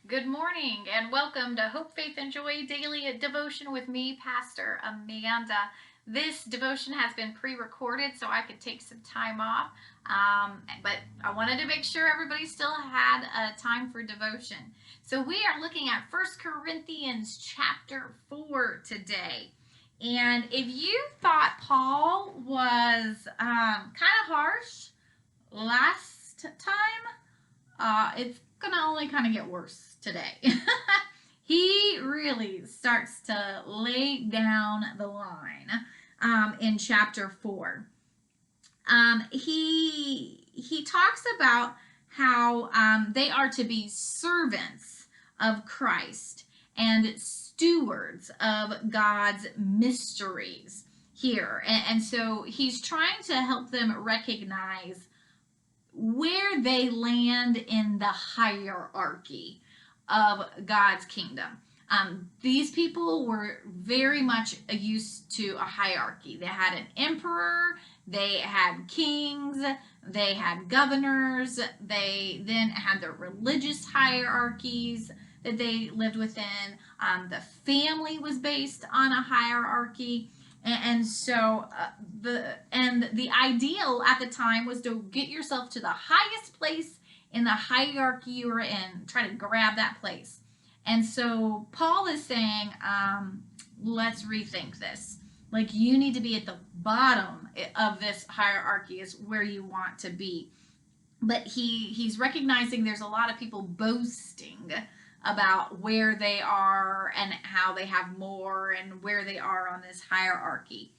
Good morning and welcome to Hope, Faith, and Joy Daily Devotion with me, Pastor Amanda. This devotion has been pre-recorded so I could take some time off, but I wanted to make sure everybody still had a time for devotion. So we are looking at 1 Corinthians chapter 4 today. And if you thought Paul was kind of harsh last time, it's gonna only kind of get worse today. He really starts to lay down the line in chapter 4. He talks about how they are to be servants of Christ and stewards of God's mysteries here. And so he's trying to help them recognize where they land in the hierarchy of God's kingdom. These people were very much used to a hierarchy. They had an emperor, they had kings, they had governors, they then had their religious hierarchies that they lived within. The family was based on a hierarchy. And so the ideal at the time was to get yourself to the highest place in the hierarchy you were in, try to grab that place. And so Paul is saying, let's rethink this. Like, you need to be at the bottom of this hierarchy is where you want to be. But he's recognizing there's a lot of people boasting about where they are and how they have more and where they are on this hierarchy.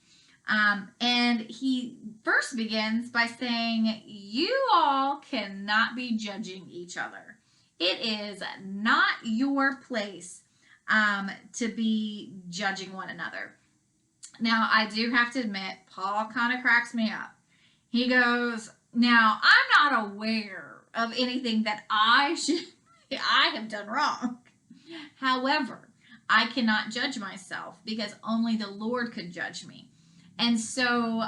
And he first begins by saying, you all cannot be judging each other. It is not your place to be judging one another. Now, I do have to admit, Paul kind of cracks me up. He goes, now, I'm not aware of anything that I have done wrong. However, I cannot judge myself because only the Lord could judge me. And so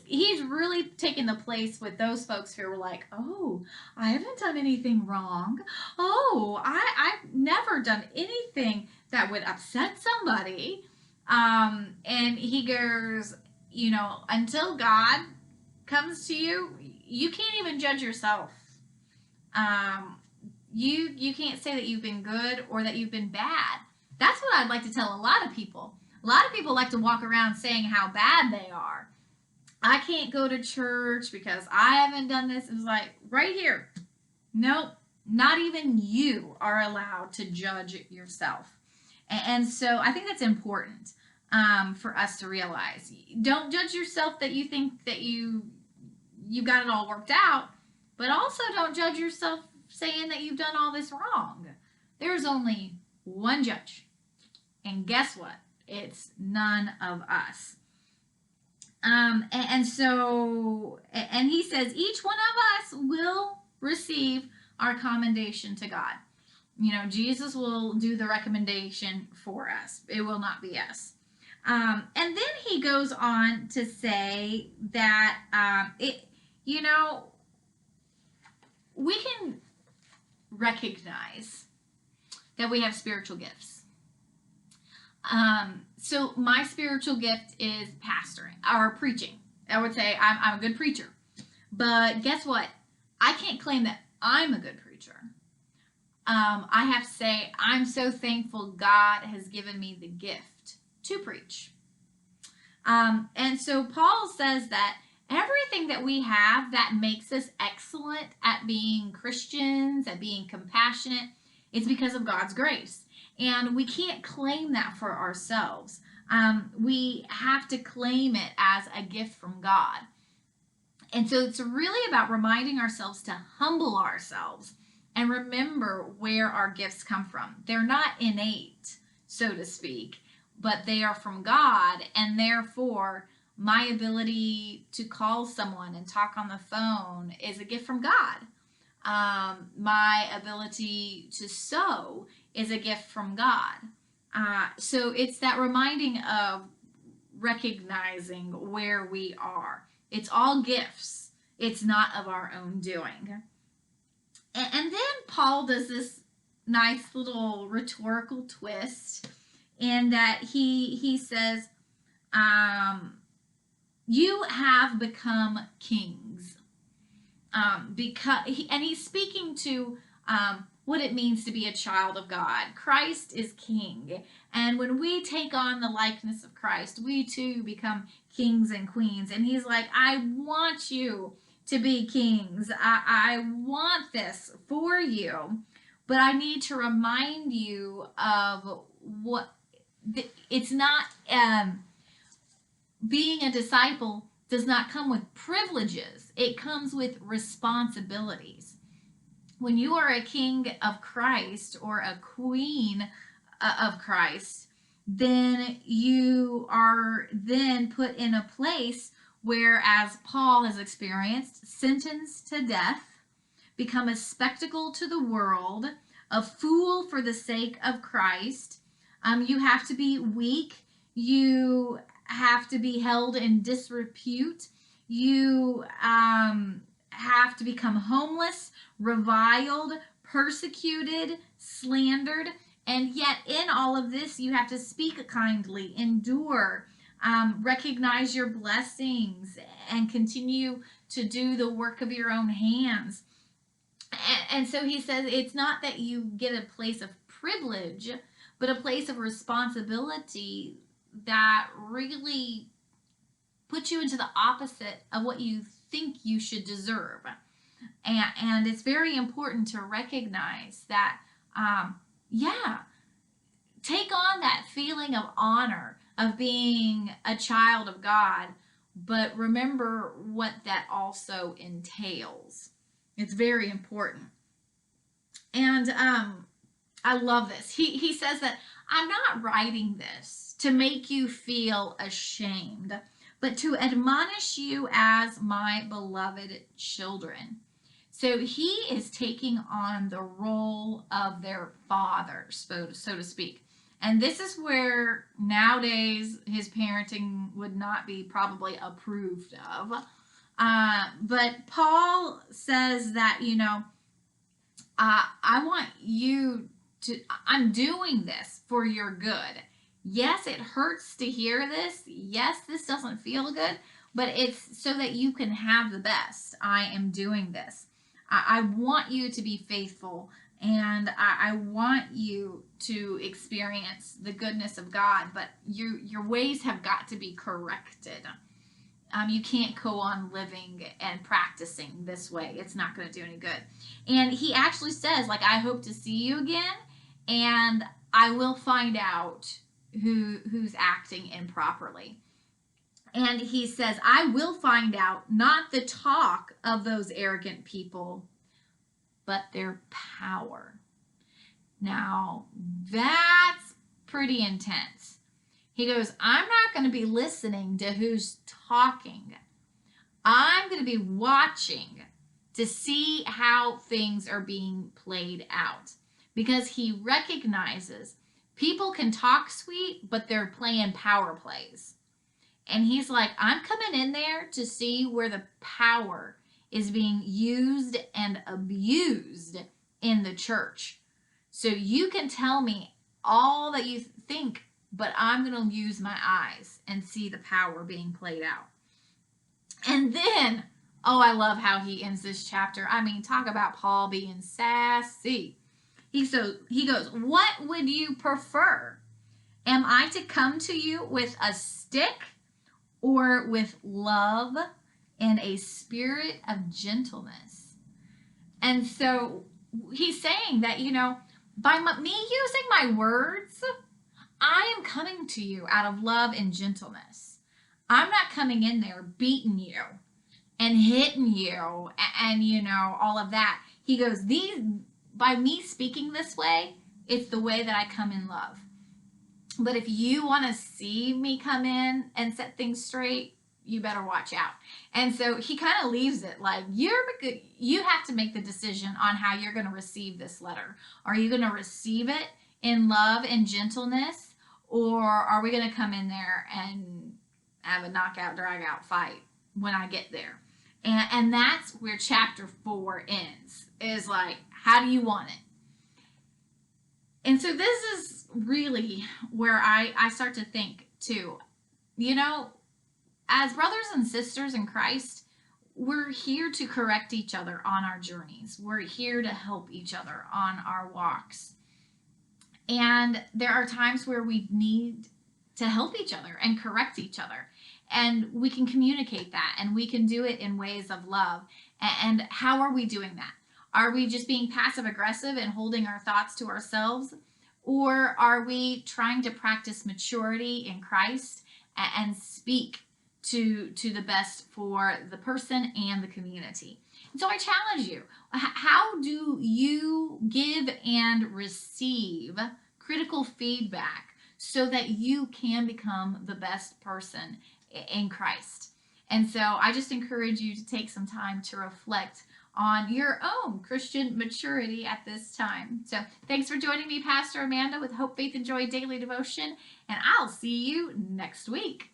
he's really taken the place with those folks who were like, oh, I haven't done anything wrong. Oh, I've never done anything that would upset somebody. And he goes, until God comes to you, you can't even judge yourself. You can't say that you've been good or that you've been bad. That's what I'd like to tell a lot of people. A lot of people like to walk around saying how bad they are. I can't go to church because I haven't done this. It's like right here. Nope, not even you are allowed to judge yourself. And so I think that's important for us to realize. Don't judge yourself that you think that you got it all worked out, but also don't judge yourself saying that you've done all this wrong. There's only one judge. And guess what? It's none of us. And he says, each one of us will receive our commendation to God. Jesus will do the recommendation for us. It will not be us. And then he goes on to say that, we can recognize that we have spiritual gifts. So my spiritual gift is pastoring or preaching. I would say I'm a good preacher. But guess what? I can't claim that I'm a good preacher. I have to say I'm so thankful God has given me the gift to preach. And so Paul says that everything that we have that makes us excellent at being Christians, at being compassionate, it's because of God's grace. And we can't claim that for ourselves. We have to claim it as a gift from God. And so it's really about reminding ourselves to humble ourselves and remember where our gifts come from. They're not innate, so to speak, but they are from God, and therefore my ability to call someone and talk on the phone is a gift from God. My ability to sew is a gift from God. So it's that reminding of recognizing where we are. It's all gifts. It's not of our own doing. And then Paul does this nice little rhetorical twist in that he says, you have become kings. And he's speaking to what it means to be a child of God. Christ is king. And when we take on the likeness of Christ, we too become kings and queens. And he's like, I want you to be kings. I want this for you. But I need to remind you of what it's not. Being a disciple does not come with privileges, it comes with responsibilities. When you are a king of Christ or a queen of Christ, then you are then put in a place where, as Paul has experienced, sentenced to death, become a spectacle to the world, a fool for the sake of Christ. You have to be weak. You have to be held in disrepute. You have to become homeless, reviled, persecuted, slandered. And yet, in all of this, you have to speak kindly, endure, recognize your blessings, and continue to do the work of your own hands. And so he says it's not that you get a place of privilege, but a place of responsibility that really puts you into the opposite of what you think you should deserve. And it's very important to recognize that, take on that feeling of honor of being a child of God, but remember what that also entails. It's very important. And I love this. He says that I'm not writing this to make you feel ashamed, but to admonish you as my beloved children. So he is taking on the role of their father, so to speak. And this is where nowadays his parenting would not be probably approved of. But Paul says that, I want you to, I'm doing this for your good. Yes, it hurts to hear this. Yes, this doesn't feel good, but it's so that you can have the best. I am doing this. I want you to be faithful, and I want you to experience the goodness of God, but your ways have got to be corrected. You can't go on living and practicing this way. It's not going to do any good. And he actually says, I hope to see you again, and I will find out who's acting improperly. And he says, I will find out not the talk of those arrogant people, but their power. Now, that's pretty intense. He goes, I'm not going to be listening to who's talking. I'm going to be watching to see how things are being played out. Because he recognizes people can talk sweet, but they're playing power plays. And he's like, I'm coming in there to see where the power is being used and abused in the church. So you can tell me all that you think, but I'm going to use my eyes and see the power being played out. And then, I love how he ends this chapter. I mean, talk about Paul being sassy. He goes, what would you prefer? Am I to come to you with a stick or with love and a spirit of gentleness? And so he's saying that, by me using my words, I am coming to you out of love and gentleness. I'm not coming in there beating you and hitting you and all of that. He goes, by me speaking this way, it's the way that I come in love. But if you want to see me come in and set things straight, you better watch out. And so he kind of leaves it like, you have to make the decision on how you're going to receive this letter. Are you going to receive it in love and gentleness, or are we going to come in there and have a knockout, drag out fight when I get there? And that's where chapter 4 ends, is like, how do you want it? And so this is really where I start to think too, you know, as brothers and sisters in Christ, we're here to correct each other on our journeys. We're here to help each other on our walks. And there are times where we need to help each other and correct each other. And we can communicate that, and we can do it in ways of love. And how are we doing that? Are we just being passive aggressive and holding our thoughts to ourselves? Or are we trying to practice maturity in Christ and speak to the best for the person and the community? And so I challenge you, how do you give and receive critical feedback so that you can become the best person in Christ? And so I just encourage you to take some time to reflect on your own Christian maturity at this time. So thanks for joining me, Pastor Amanda, with Hope, Faith, and Joy Daily Devotion, and I'll see you next week.